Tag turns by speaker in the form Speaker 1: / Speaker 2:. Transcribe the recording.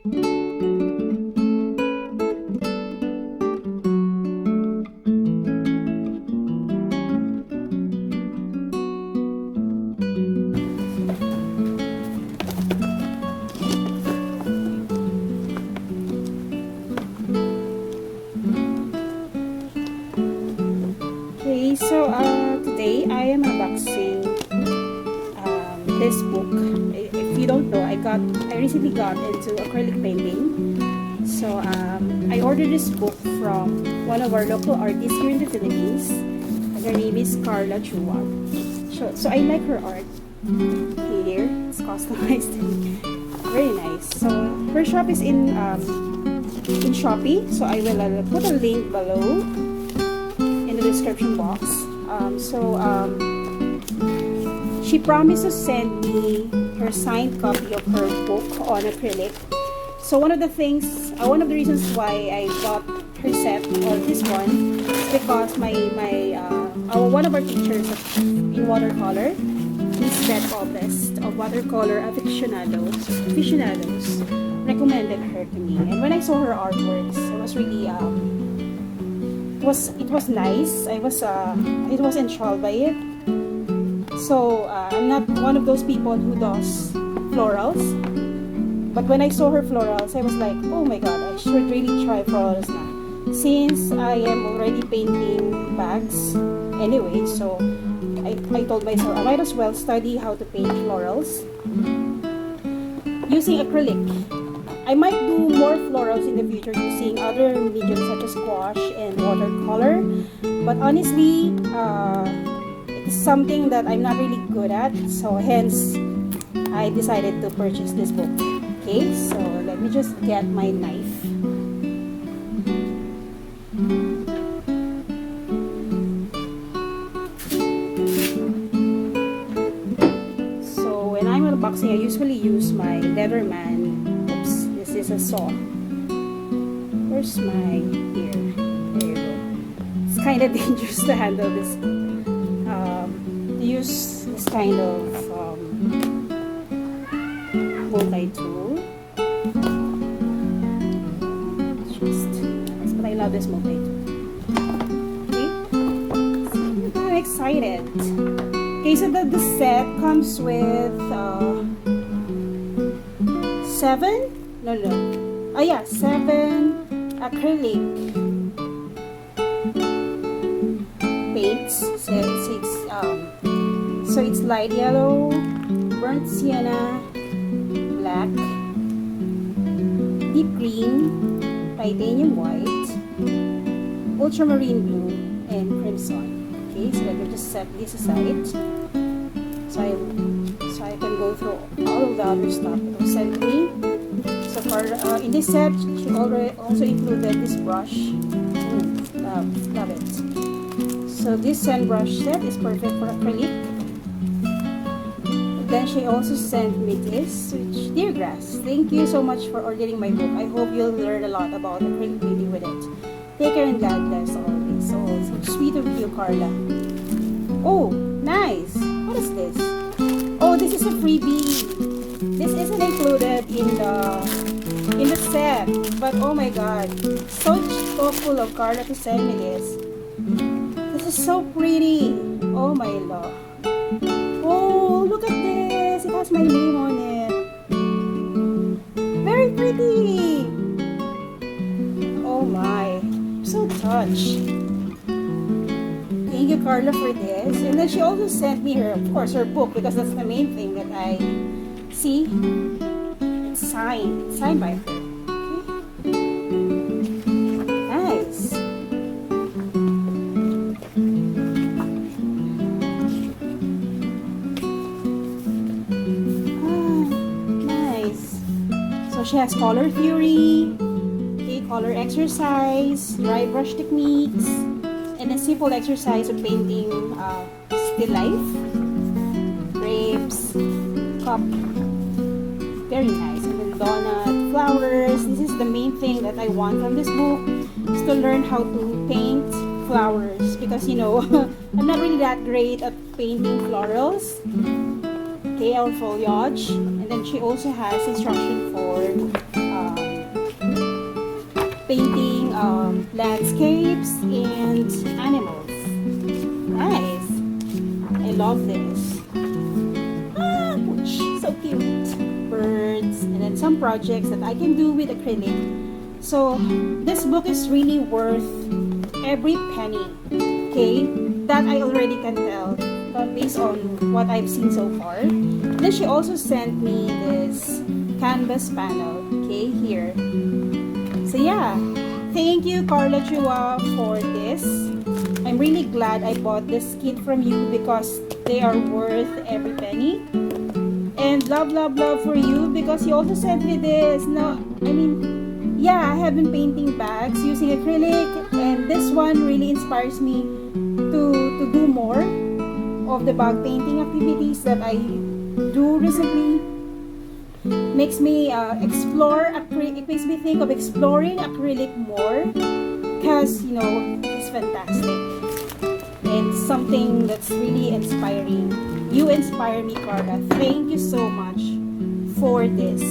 Speaker 1: So today I am unboxing this book. If you don't know, I recently got into acrylic painting. So I ordered this book from one of our local artists here in the Philippines. And her name is Carla, Chua. So I like her art. Here, it's customized. Very nice. So her shop is in Shopee. So I will put a link below in the description box. She promised to send me her signed copy of her book on acrylic. So one of the reasons why I bought her set or this one is because one of our teachers in watercolor, Miss Beth of watercolor aficionados, recommended her to me. And when I saw her artworks, it was really it was nice. I was enthralled by it. So I'm not one of those people who does florals, but when I saw her florals, I was like, oh my god, I should really try florals now, since I am already painting bags anyway. So I told myself I might as well study how to paint florals using acrylic. I might do more florals in the future using other mediums such as gouache and watercolor, but honestly, it's something that I'm not really good at, so hence I decided to purchase this book. Okay, so let me just get my knife. So when I'm unboxing, I usually use my Leatherman. Is a saw. Where's my ear? There you go. It's kind of dangerous to handle this. To use this kind of ukay tool. But I love this ukay tool. Okay, so I'm excited. Okay, so the set comes with 7 acrylic paints. So it's light yellow, burnt sienna, black, deep green, titanium white, ultramarine blue, and crimson. Okay, so let me just set this aside. So I can go through all of the other stuff that was sent to me. So for in this set, she also included this brush. Love it. So this sand brush set is perfect for acrylic. Then she also sent me this, which, dear grass, thank you so much for ordering my book. I hope you'll learn a lot about acrylic painting with it. Take care and God bless always. So sweet of you, Carla. Oh, nice. What is this? Oh, this is a freebie. This isn't included in the set, but oh my god, so thoughtful of Carla to send me this. This is so pretty. Oh my lord. Oh, look at this. It has my name on it. Very pretty. Oh my, I'm so touched. Thank you, Carla, for this. And then she also sent me her, of course, her book, because that's the main thing that I see. It's signed by her. Nice. Nice. So she has color theory, okay, color exercise, dry brush techniques, and a simple exercise of painting still life, grapes, cup. Very nice. And then donut, flowers. This is the main thing that I want from this book, is to learn how to paint flowers, because you know I'm not really that great at painting florals, okay, or foliage. And then she also has instruction for landscapes and animals. Nice. I love this. Ah, pooch, so cute. Birds, and then some projects that I can do with acrylic. So this book is really worth every penny. Okay, that I already can tell based on what I've seen so far. Then she also sent me this canvas panel. Okay, here. So yeah, thank you Carla Chua for this. I'm really glad I bought this kit from you because they are worth every penny. And love for you because you also sent me this. No, I mean, yeah, I have been painting bags using acrylic, and this one really inspires me to do more of the bag painting activities that I do recently. Makes me explore acrylic. It makes me think of exploring acrylic more because, you know, it's fantastic and something that's really inspiring. You inspire me, Carla. Thank you so much for this.